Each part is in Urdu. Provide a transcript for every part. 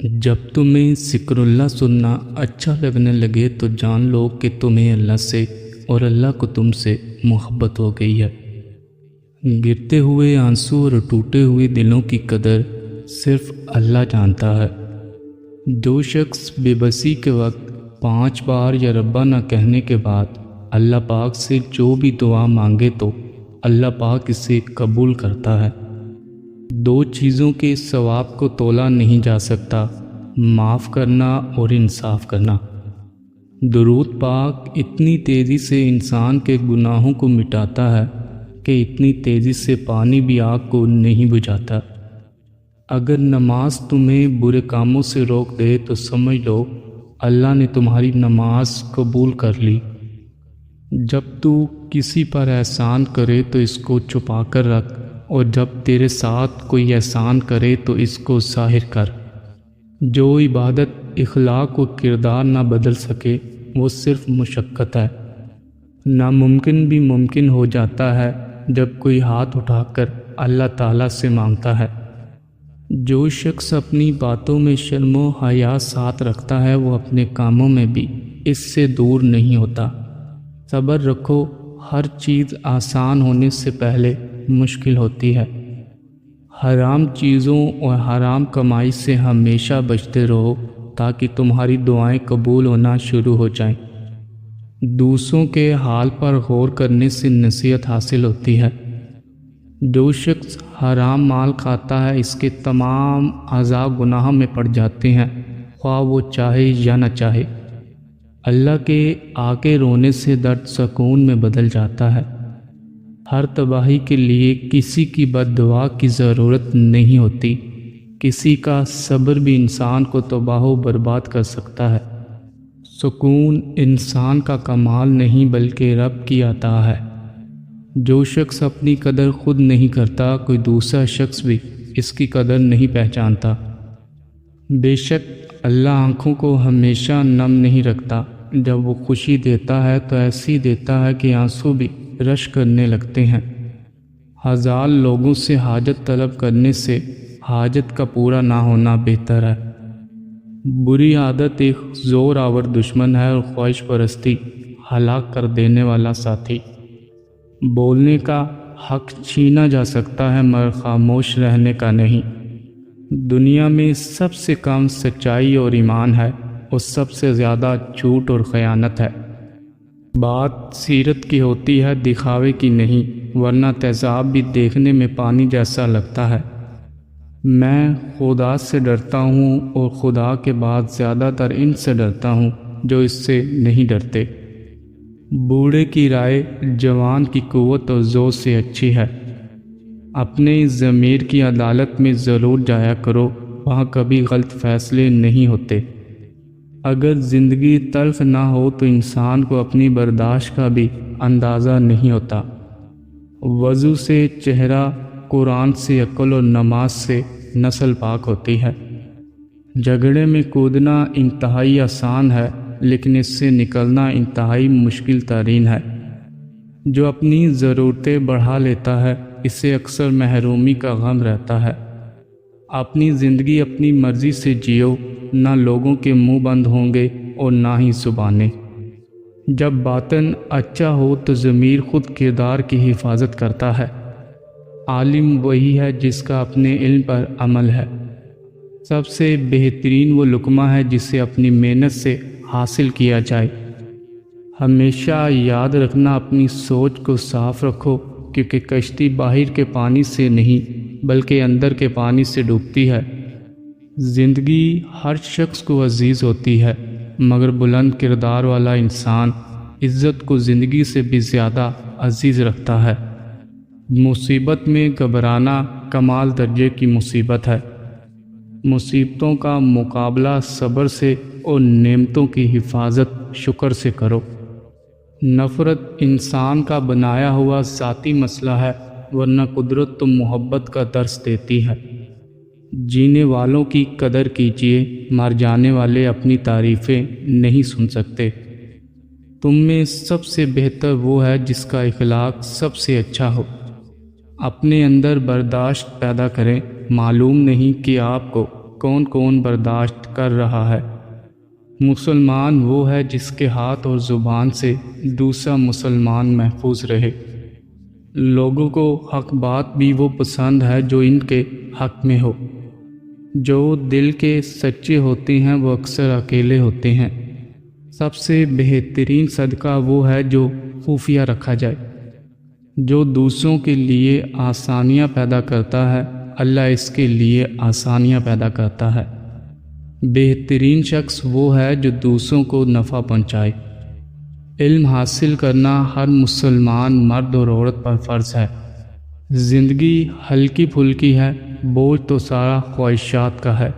جب تمہیں ذکر اللہ سننا اچھا لگنے لگے تو جان لو کہ تمہیں اللہ سے اور اللہ کو تم سے محبت ہو گئی ہے۔ گرتے ہوئے آنسو اور ٹوٹے ہوئے دلوں کی قدر صرف اللہ جانتا ہے۔ جو شخص بے بسی کے وقت 5 بار یا ربا نہ کہنے کے بعد اللہ پاک سے جو بھی دعا مانگے تو اللہ پاک اسے قبول کرتا ہے۔ 2 چیزوں کے ثواب کو تولا نہیں جا سکتا، معاف کرنا اور انصاف کرنا۔ درود پاک اتنی تیزی سے انسان کے گناہوں کو مٹاتا ہے کہ اتنی تیزی سے پانی بھی آگ کو نہیں بجھاتا۔ اگر نماز تمہیں برے کاموں سے روک دے تو سمجھ لو اللہ نے تمہاری نماز قبول کر لی۔ جب تو کسی پر احسان کرے تو اس کو چھپا کر رکھ، اور جب تیرے ساتھ کوئی احسان کرے تو اس کو ظاہر کر۔ جو عبادت اخلاق و کردار نہ بدل سکے وہ صرف مشقت ہے۔ ناممکن بھی ممکن ہو جاتا ہے جب کوئی ہاتھ اٹھا کر اللہ تعالیٰ سے مانگتا ہے۔ جو شخص اپنی باتوں میں شرم و حیا ساتھ رکھتا ہے وہ اپنے کاموں میں بھی اس سے دور نہیں ہوتا۔ صبر رکھو، ہر چیز آسان ہونے سے پہلے مشکل ہوتی ہے۔ حرام چیزوں اور حرام کمائی سے ہمیشہ بچتے رہو تاکہ تمہاری دعائیں قبول ہونا شروع ہو جائیں۔ دوسروں کے حال پر غور کرنے سے نصیحت حاصل ہوتی ہے۔ جو شخص حرام مال کھاتا ہے اس کے تمام اعضاء گناہ میں پڑ جاتے ہیں، خواہ وہ چاہے یا نہ چاہے۔ اللہ کے آگے رونے سے درد سکون میں بدل جاتا ہے۔ ہر تباہی کے لیے کسی کی بد دعا کی ضرورت نہیں ہوتی۔ کسی کا صبر بھی انسان کو تباہ و برباد کر سکتا ہے۔ سکون انسان کا کمال نہیں بلکہ رب کی عطا ہے۔ جو شخص اپنی قدر خود نہیں کرتا کوئی دوسرا شخص بھی اس کی قدر نہیں پہچانتا۔ بے شک اللہ آنکھوں کو ہمیشہ نم نہیں رکھتا۔ جب وہ خوشی دیتا ہے تو ایسی دیتا ہے کہ آنسو بھی رش کرنے لگتے ہیں۔ 1000 لوگوں سے حاجت طلب کرنے سے حاجت کا پورا نہ ہونا بہتر ہے۔ بری عادت ایک زور آور دشمن ہے اور خواہش پرستی ہلاک کر دینے والا ساتھی۔ بولنے کا حق چھینا جا سکتا ہے مگر خاموش رہنے کا نہیں۔ دنیا میں سب سے کم سچائی اور ایمان ہے اور سب سے زیادہ جھوٹ اور خیانت ہے۔ بات سیرت کی ہوتی ہے، دکھاوے کی نہیں، ورنہ تیزاب بھی دیکھنے میں پانی جیسا لگتا ہے۔ میں خدا سے ڈرتا ہوں اور خدا کے بعد زیادہ تر ان سے ڈرتا ہوں جو اس سے نہیں ڈرتے۔ بوڑھے کی رائے جوان کی قوت اور زور سے اچھی ہے۔ اپنے ضمیر کی عدالت میں ضرور جایا کرو، وہاں کبھی غلط فیصلے نہیں ہوتے۔ اگر زندگی تلخ نہ ہو تو انسان کو اپنی برداشت کا بھی اندازہ نہیں ہوتا۔ وضو سے چہرہ، قرآن سے عقل اور نماز سے نسل پاک ہوتی ہے۔ جھگڑے میں کودنا انتہائی آسان ہے لیکن اس سے نکلنا انتہائی مشکل ترین ہے۔ جو اپنی ضرورتیں بڑھا لیتا ہے اسے اکثر محرومی کا غم رہتا ہے۔ اپنی زندگی اپنی مرضی سے جیو، نہ لوگوں کے منہ بند ہوں گے اور نہ ہی زبانیں۔ جب باطن اچھا ہو تو ضمیر خود کردار کی حفاظت کرتا ہے۔ عالم وہی ہے جس کا اپنے علم پر عمل ہے۔ سب سے بہترین وہ لقمہ ہے جسے اپنی محنت سے حاصل کیا جائے۔ ہمیشہ یاد رکھنا، اپنی سوچ کو صاف رکھو کیونکہ کشتی باہر کے پانی سے نہیں بلکہ اندر کے پانی سے ڈوبتی ہے۔ زندگی ہر شخص کو عزیز ہوتی ہے مگر بلند کردار والا انسان عزت کو زندگی سے بھی زیادہ عزیز رکھتا ہے۔ مصیبت میں گھبرانا کمال درجے کی مصیبت ہے۔ مصیبتوں کا مقابلہ صبر سے اور نعمتوں کی حفاظت شکر سے کرو۔ نفرت انسان کا بنایا ہوا ذاتی مسئلہ ہے ورنہ قدرت تو محبت کا درس دیتی ہے۔ جینے والوں کی قدر کیجیے، مر جانے والے اپنی تعریفیں نہیں سن سکتے۔ تم میں سب سے بہتر وہ ہے جس کا اخلاق سب سے اچھا ہو۔ اپنے اندر برداشت پیدا کریں، معلوم نہیں کہ آپ کو کون کون برداشت کر رہا ہے۔ مسلمان وہ ہے جس کے ہاتھ اور زبان سے دوسرا مسلمان محفوظ رہے۔ لوگوں کو حق بات بھی وہ پسند ہے جو ان کے حق میں ہو۔ جو دل کے سچے ہوتے ہیں وہ اکثر اکیلے ہوتے ہیں۔ سب سے بہترین صدقہ وہ ہے جو خفیہ رکھا جائے۔ جو دوسروں کے لیے آسانیاں پیدا کرتا ہے، اللہ اس کے لیے آسانیاں پیدا کرتا ہے۔ بہترین شخص وہ ہے جو دوسروں کو نفع پہنچائے۔ علم حاصل کرنا ہر مسلمان مرد اور عورت پر فرض ہے۔ زندگی ہلکی پھلکی ہے، بوجھ تو سارا خواہشات کا ہے۔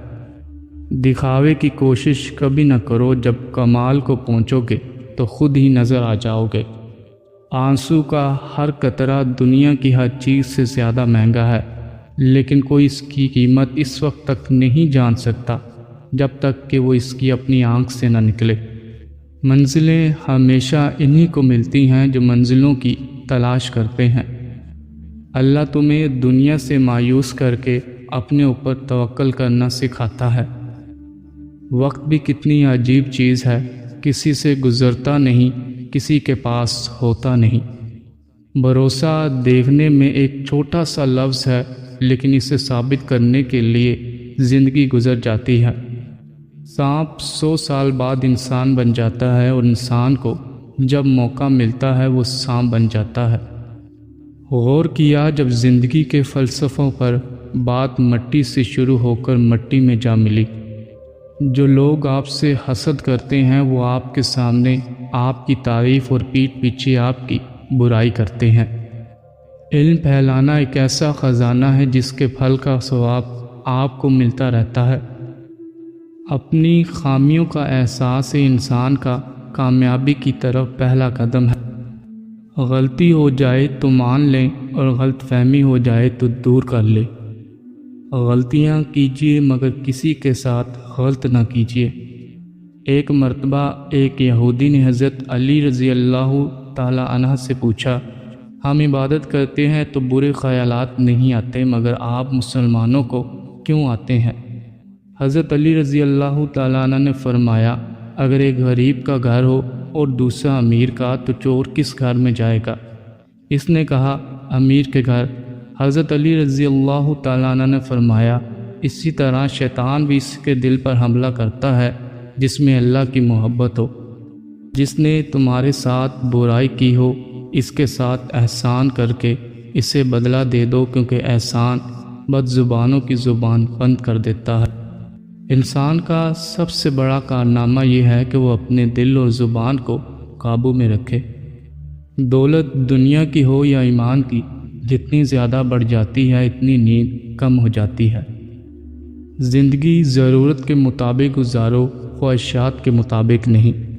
دکھاوے کی کوشش کبھی نہ کرو، جب کمال کو پہنچو گے تو خود ہی نظر آ جاؤ گے۔ آنسو کا ہر قطرہ دنیا کی ہر چیز سے زیادہ مہنگا ہے، لیکن کوئی اس کی قیمت اس وقت تک نہیں جان سکتا جب تک کہ وہ اس کی اپنی آنکھ سے نہ نکلے۔ منزلیں ہمیشہ انہی کو ملتی ہیں جو منزلوں کی تلاش کرتے ہیں۔ اللہ تمہیں دنیا سے مایوس کر کے اپنے اوپر توکل کرنا سکھاتا ہے۔ وقت بھی کتنی عجیب چیز ہے، کسی سے گزرتا نہیں، کسی کے پاس ہوتا نہیں۔ بھروسہ دیکھنے میں ایک چھوٹا سا لفظ ہے، لیکن اسے ثابت کرنے کے لیے زندگی گزر جاتی ہے۔ سانپ 100 سال بعد انسان بن جاتا ہے، اور انسان کو جب موقع ملتا ہے وہ سانپ بن جاتا ہے۔ غور کیا جب زندگی کے فلسفوں پر بات مٹی سے شروع ہو کر مٹی میں جا ملی۔ جو لوگ آپ سے حسد کرتے ہیں وہ آپ کے سامنے آپ کی تعریف اور پیٹھ پیچھے آپ کی برائی کرتے ہیں۔ علم پھیلانا ایک ایسا خزانہ ہے جس کے پھل کا ثواب آپ کو ملتا رہتا ہے۔ اپنی خامیوں کا احساس انسان کا کامیابی کی طرف پہلا قدم ہے۔ غلطی ہو جائے تو مان لیں، اور غلط فہمی ہو جائے تو دور کر لیں۔ غلطیاں کیجیے مگر کسی کے ساتھ غلط نہ کیجیے۔ ایک مرتبہ ایک یہودی نے حضرت علی رضی اللہ تعالی عنہ سے پوچھا، ہم عبادت کرتے ہیں تو برے خیالات نہیں آتے، مگر آپ مسلمانوں کو کیوں آتے ہیں؟ حضرت علی رضی اللہ تعالی عنہ نے فرمایا، اگر ایک غریب کا گھر ہو اور دوسرا امیر کا تو چور کس گھر میں جائے گا؟ اس نے کہا، امیر کے گھر۔ حضرت علی رضی اللہ تعالی عنہ نے فرمایا، اسی طرح شیطان بھی اس کے دل پر حملہ کرتا ہے جس میں اللہ کی محبت ہو۔ جس نے تمہارے ساتھ برائی کی ہو، اس کے ساتھ احسان کر کے اسے بدلہ دے دو، کیونکہ احسان بد زبانوں کی زبان بند کر دیتا ہے۔ انسان کا سب سے بڑا کارنامہ یہ ہے کہ وہ اپنے دل اور زبان کو قابو میں رکھے۔ دولت دنیا کی ہو یا ایمان کی، جتنی زیادہ بڑھ جاتی ہے اتنی نیند کم ہو جاتی ہے۔ زندگی ضرورت کے مطابق گزارو، خواہشات کے مطابق نہیں۔